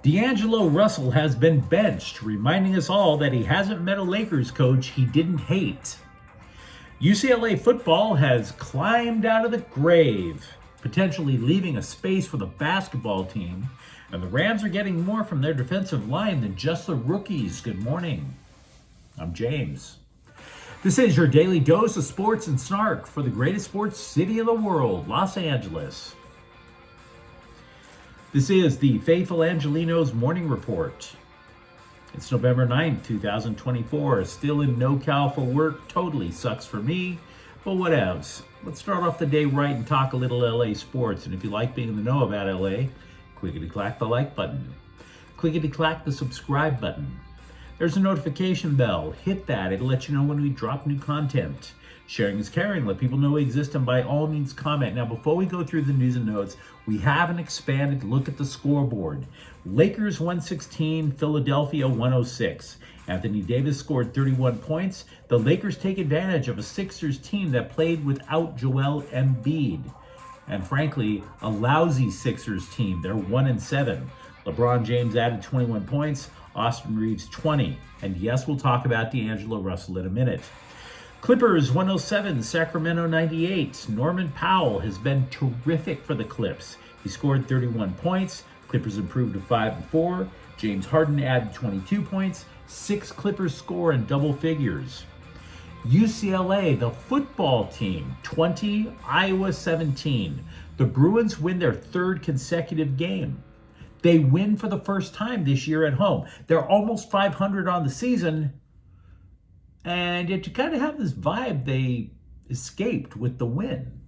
D'Angelo Russell has been benched, reminding us all that he hasn't met a Lakers coach he didn't hate. UCLA football has climbed out of the grave, potentially leaving a space for the basketball team, and the Rams are getting more from their defensive line than just the rookies. Good morning. I'm James. This is your daily dose of sports and snark for the greatest sports city in the world, Los Angeles. This is the Faithful Angelenos Morning Report. It's November 9th, 2024. Still in no-cal for work. Totally sucks for me, but whatevs. Let's start off the day right and talk a little LA sports. And if you like being in the know about LA, clickety-clack the like button. Clickety-clack the subscribe button. There's a notification bell. Hit that. It'll let you know when we drop new content. Sharing is caring. Let people know we exist, and by all means comment. Now, before we go through the news and notes, we have an expanded look at the scoreboard. Lakers 116, Philadelphia 106. Anthony Davis scored 31 points. The Lakers take advantage of a Sixers team that played without Joel Embiid. And frankly, a lousy Sixers team. They're 1-7. LeBron James added 21 points. Austin Reeves 20. And yes, we'll talk about D'Angelo Russell in a minute. Clippers 107, Sacramento 98. Norman Powell has been terrific for the Clips. He scored 31 points. Clippers improved to 5-4. James Harden added 22 points. 6 Clippers score in double figures. UCLA, the football team, 20, Iowa 17. The Bruins win their third consecutive game. They win for the first time this year at home. They're almost 500 on the season. And yet you kind of have this vibe they escaped with the win.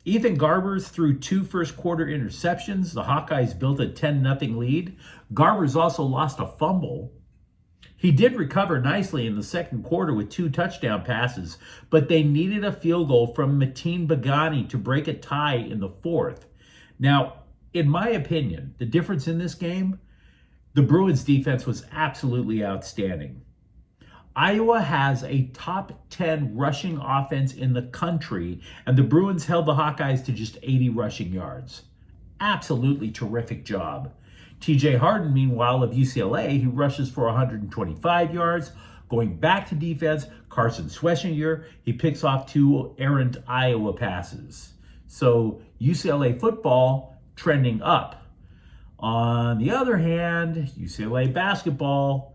Ethan Garbers threw 2 first-quarter interceptions. The Hawkeyes built a 10-0 lead. Garbers also lost a fumble. He did recover nicely in the second quarter with 2 touchdown passes, but they needed a field goal from Mateen Begani to break a tie in the fourth. Now, in my opinion, the difference in this game, the Bruins defense was absolutely outstanding. Iowa has a top 10 rushing offense in the country, and the Bruins held the Hawkeyes to just 80 rushing yards. Absolutely terrific job. TJ Harden, meanwhile, of UCLA, he rushes for 125 yards. Going back to defense, Carson Schwessinger, he picks off 2 errant Iowa passes. So UCLA football trending up. On the other hand, UCLA basketball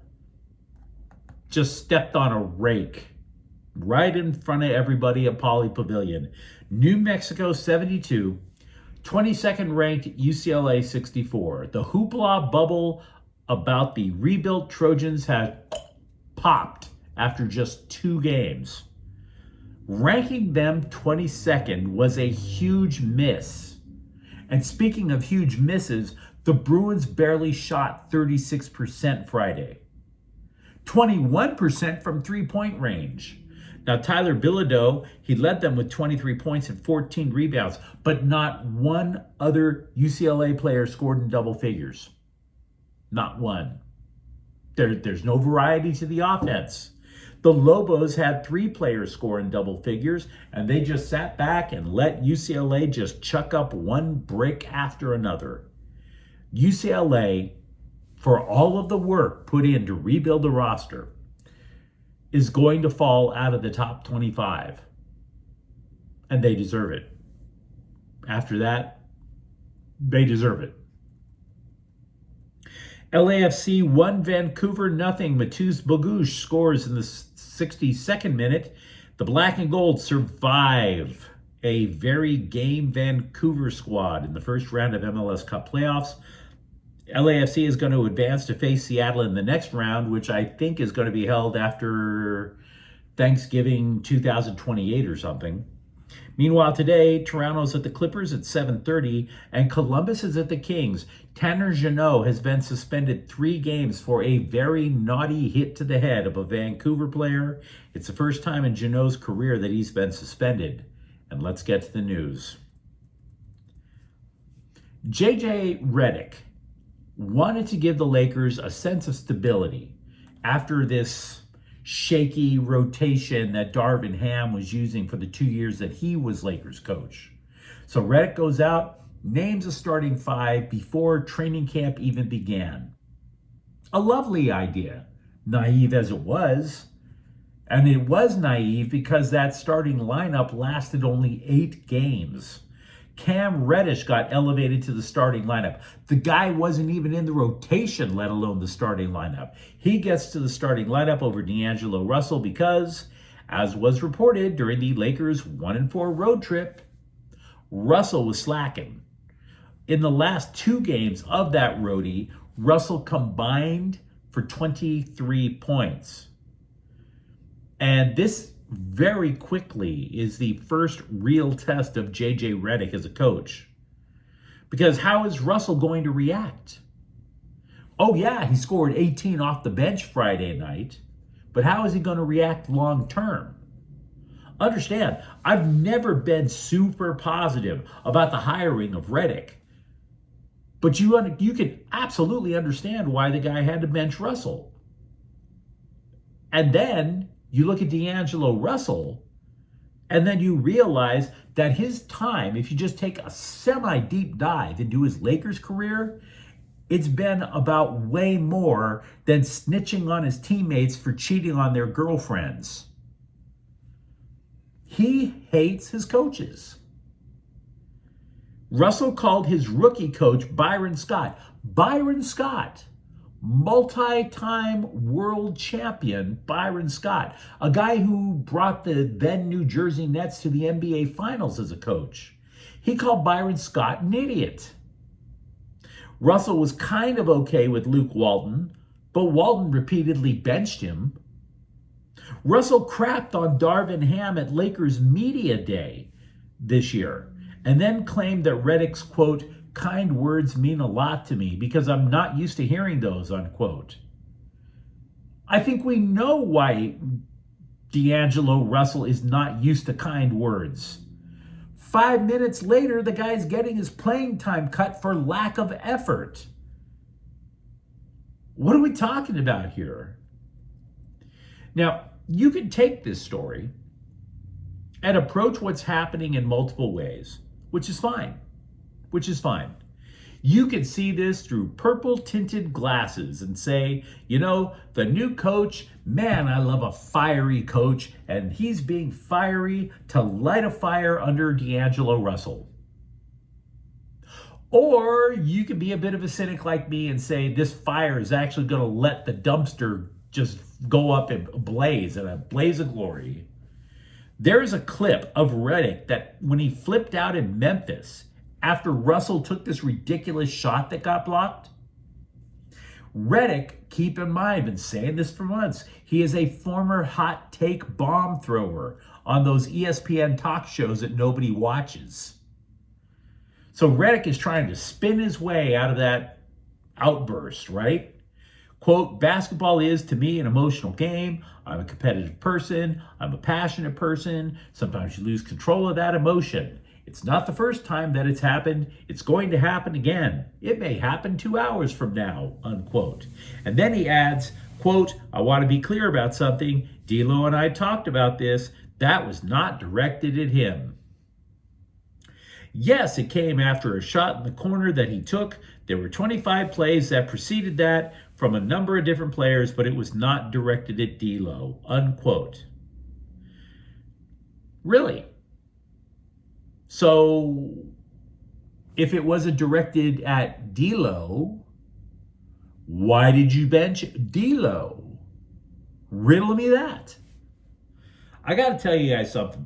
just stepped on a rake right in front of everybody at Pauley Pavilion. New Mexico 72, 22nd ranked UCLA 64. The hoopla bubble about the rebuilt Trojans had popped after just 2 games. Ranking them 22nd was a huge miss. And speaking of huge misses, the Bruins barely shot 36% Friday. 21% from three-point range. Now, Tyler Bilodeau, he led them with 23 points and 14 rebounds, but not one other UCLA player scored in double figures. Not one. There's no variety to the offense. The Lobos had 3 players score in double figures, and they just sat back and let UCLA just chuck up one brick after another. UCLA, for all of the work put in to rebuild the roster, is going to fall out of the top 25. And they deserve it. After that, they deserve it. LAFC 1, Vancouver 0. Mateusz Bogusz scores in the 62nd minute. The black and gold survive a very game Vancouver squad in the first round of MLS Cup playoffs. LAFC is going to advance to face Seattle in the next round, which I think is going to be held after Thanksgiving 2028 or something. Meanwhile, today, Toronto's at the Clippers at 7:30, and Columbus is at the Kings. Tanner Jeannot has been suspended 3 games for a very naughty hit to the head of a Vancouver player. It's the first time in Jeannot's career that he's been suspended. And let's get to the news. JJ Redick wanted to give the Lakers a sense of stability after this shaky rotation that Darvin Ham was using for the 2 years that he was Lakers coach. So Redick goes out, names a starting five before training camp even began. A lovely idea, naive as it was. And it was naive because that starting lineup lasted only 8 games. Cam Reddish got elevated to the starting lineup. The guy wasn't even in the rotation, let alone the starting lineup. He gets to the starting lineup over D'Angelo Russell because, as was reported during the Lakers' 1-4 road trip, Russell was slacking. In the last 2 games of that roadie, Russell combined for 23 points. And this very quickly is the first real test of JJ Redick as a coach. Because how is Russell going to react? Oh yeah, he scored 18 off the bench Friday night, but how is he going to react long term? Understand, I've never been super positive about the hiring of Redick. But you can absolutely understand why the guy had to bench Russell. And then you look at D'Angelo Russell, and then you realize that his time, if you just take a semi-deep dive into his Lakers career, it's been about way more than snitching on his teammates for cheating on their girlfriends. He hates his coaches. Russell called his rookie coach Byron Scott. Byron Scott, multi-time world champion Byron Scott, a guy who brought the then New Jersey Nets to the NBA Finals as a coach. He called Byron Scott an idiot. Russell was kind of okay with Luke Walton, but Walton repeatedly benched him. Russell crapped on Darvin Ham at Lakers Media Day this year, and then claimed that Redick's, quote, kind words mean a lot to me because I'm not used to hearing those, unquote. I think we know why D'Angelo Russell is not used to kind words. 5 minutes later, the guy's getting his playing time cut for lack of effort. What are we talking about here? Now, you can take this story and approach what's happening in multiple ways, which is fine. You can see this through purple-tinted glasses and say, the new coach, man, I love a fiery coach, and he's being fiery to light a fire under D'Angelo Russell. Or you can be a bit of a cynic like me and say this fire is actually going to let the dumpster just go up in a blaze of glory. There is a clip of Redick that when he flipped out in Memphis after Russell took this ridiculous shot that got blocked. Redick, keep in mind, I've been saying this for months, he is a former hot take bomb thrower on those ESPN talk shows that nobody watches. So Redick is trying to spin his way out of that outburst, right? Quote, basketball is, to me, an emotional game. I'm a competitive person. I'm a passionate person. Sometimes you lose control of that emotion. It's not the first time that it's happened. It's going to happen again. It may happen 2 hours from now, unquote. And then he adds, quote, I want to be clear about something. D'Lo and I talked about this. That was not directed at him. Yes, it came after a shot in the corner that he took. There were 25 plays that preceded that from a number of different players, but it was not directed at D'Lo, unquote. Really? So if it wasn't directed at D'Lo, why did you bench D'Lo? Riddle me that. I got to tell you guys something.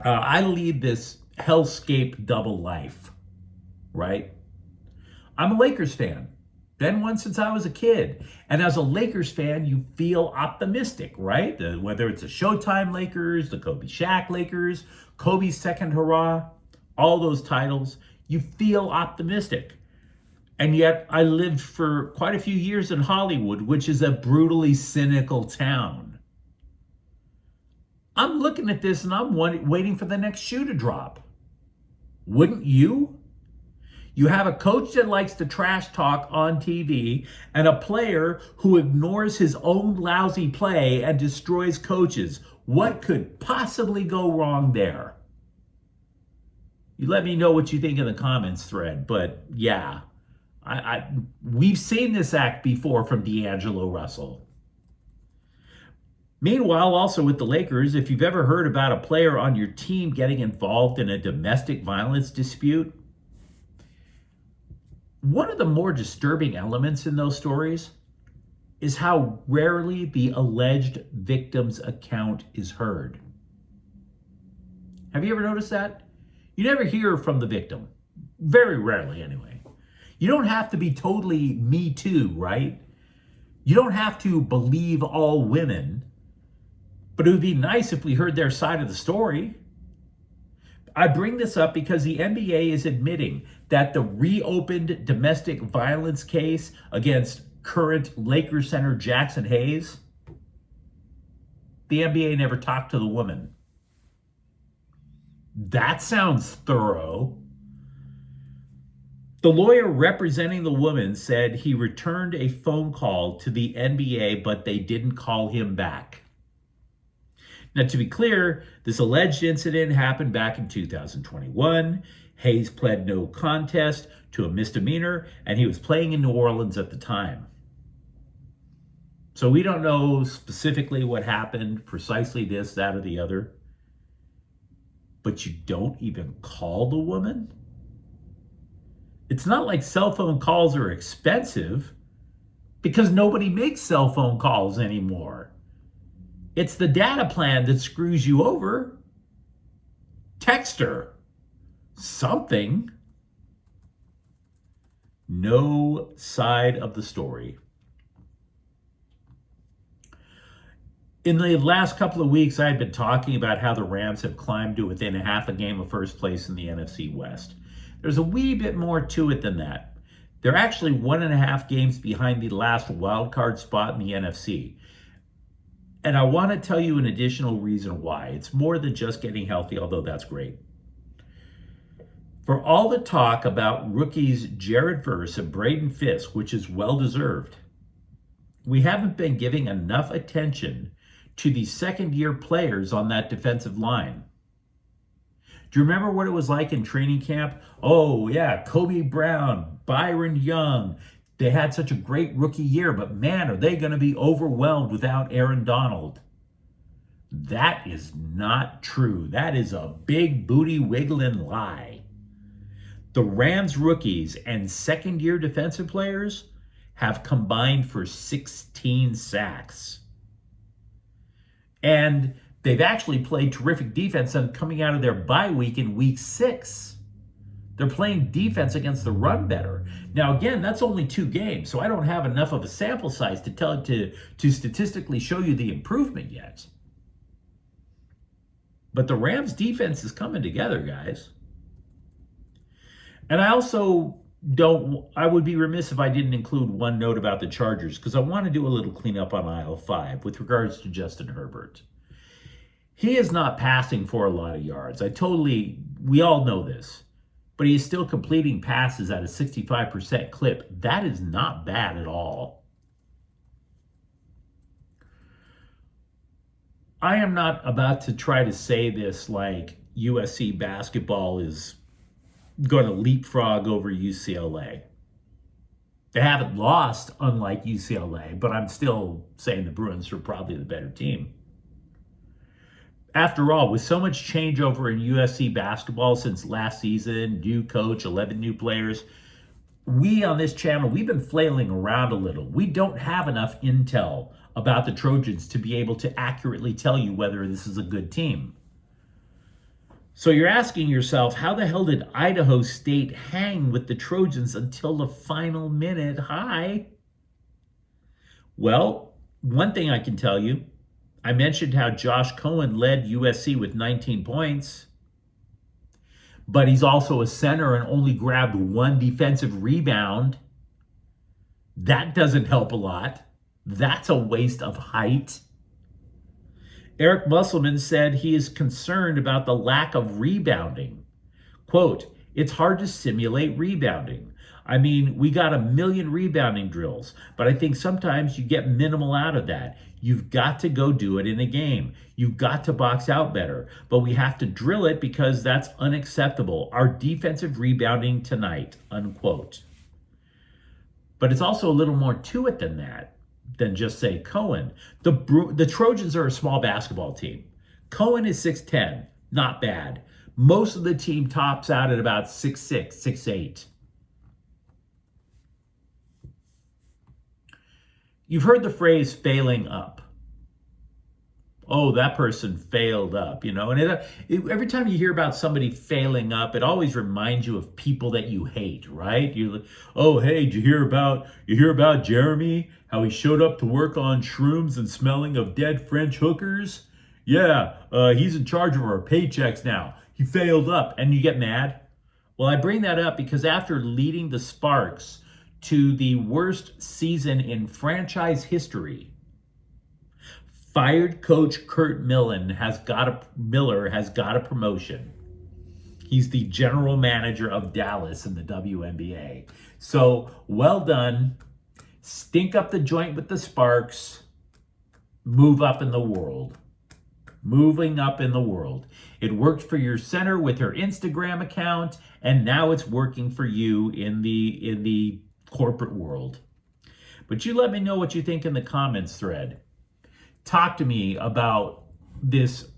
I lead this hellscape double life, right? I'm a Lakers fan. Been one since I was a kid. And as a Lakers fan, you feel optimistic, right? Whether it's the Showtime Lakers, the Kobe Shaq Lakers, Kobe's second hurrah, all those titles, you feel optimistic. And yet I lived for quite a few years in Hollywood, which is a brutally cynical town. I'm looking at this and I'm waiting for the next shoe to drop. Wouldn't you? You have a coach that likes to trash talk on TV and a player who ignores his own lousy play and destroys coaches. What could possibly go wrong there? You let me know what you think in the comments thread. But yeah, we've seen this act before from D'Angelo Russell. Meanwhile, also with the Lakers, if you've ever heard about a player on your team getting involved in a domestic violence dispute, one of the more disturbing elements in those stories is how rarely the alleged victim's account is heard. Have you ever noticed that? You never hear from the victim. Very rarely, anyway. You don't have to be totally Me Too, right? You don't have to believe all women, but it would be nice if we heard their side of the story. I bring this up because the NBA is admitting that the reopened domestic violence case against current Lakers center Jackson Hayes, the NBA never talked to the woman. That sounds thorough. The lawyer representing the woman said he returned a phone call to the NBA, but they didn't call him back. Now, to be clear, this alleged incident happened back in 2021. Hayes pled no contest to a misdemeanor, and he was playing in New Orleans at the time. So we don't know specifically what happened, precisely this, that, or the other. But you don't even call the woman? It's not like cell phone calls are expensive, because nobody makes cell phone calls anymore. It's the data plan that screws you over. Text her. Something. No side of the story. In the last couple of weeks, I've been talking about how the Rams have climbed to within a half a game of first place in the NFC West. There's a wee bit more to it than that. They're actually 1.5 games behind the last wild card spot in the NFC. And I want to tell you an additional reason why. It's more than just getting healthy, although that's great. For all the talk about rookies Jared Verse and Braden Fisk, which is well-deserved, we haven't been giving enough attention to the second-year players on that defensive line. Do you remember what it was like in training camp? Oh, yeah, Kobe Brown, Byron Young. They had such a great rookie year, but man, are they going to be overwhelmed without Aaron Donald? That is not true. That is a big booty wiggling lie. The Rams rookies and second-year defensive players have combined for 16 sacks. And they've actually played terrific defense on coming out of their bye week in week 6. They're playing defense against the run better. Now, again, that's only 2 games, so I don't have enough of a sample size to statistically show you the improvement yet. But the Rams defense is coming together, guys. And I would be remiss if I didn't include one note about the Chargers, because I want to do a little cleanup on aisle 5 with regards to Justin Herbert. He is not passing for a lot of yards. We all know this. But he is still completing passes at a 65% clip. That is not bad at all. I am not about to try to say this like USC basketball is going to leapfrog over UCLA. They haven't lost, unlike UCLA, but I'm still saying the Bruins are probably the better team. After all, with so much changeover in USC basketball since last season, new coach, 11 new players, we on this channel, we've been flailing around a little. We don't have enough intel about the Trojans to be able to accurately tell you whether this is a good team. So you're asking yourself, how the hell did Idaho State hang with the Trojans until the final minute? Well, one thing I can tell you, I mentioned how Josh Cohen led USC with 19 points, but he's also a center and only grabbed 1 defensive rebound. That doesn't help a lot. That's a waste of height. Eric Musselman said he is concerned about the lack of rebounding. Quote, "It's hard to simulate rebounding. I mean, we got 1,000,000 rebounding drills, but I think sometimes you get minimal out of that. You've got to go do it in a game. You've got to box out better, but we have to drill it because that's unacceptable. Our defensive rebounding tonight, unquote. But it's also a little more to it than that, than just say Cohen. The Trojans are a small basketball team. Cohen is 6'10", not bad. Most of the team tops out at about 6'6", 6'8". You've heard the phrase failing up. Oh, that person failed up, you know. And every time you hear about somebody failing up, it always reminds you of people that you hate, right? You're like, oh, hey, did you hear about Jeremy? How he showed up to work on shrooms and smelling of dead French hookers? Yeah, he's in charge of our paychecks now. He failed up, and you get mad. Well, I bring that up because after leading the Sparks to the worst season in franchise history, fired coach Kurt Miller has got a promotion. He's the general manager of Dallas in the WNBA. So well done. Stink up the joint with the Sparks. Move up in the world. Moving up in the world. It worked for your center with her Instagram account, and now it's working for you in the corporate world. But you let me know what you think in the comments thread. Talk to me about this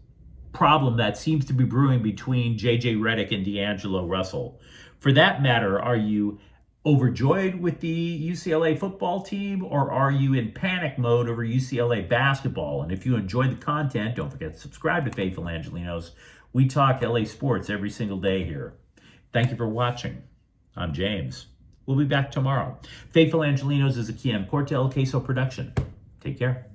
problem that seems to be brewing between JJ Redick and D'Angelo Russell. For that matter, are you overjoyed with the UCLA football team, or are you in panic mode over UCLA basketball? And if you enjoyed the content, don't forget to subscribe to Faithful Angelenos. We talk LA sports every single day here. Thank you for watching. I'm James. We'll be back tomorrow. Faithful Angelenos is a Kian Corte El Queso production. Take care.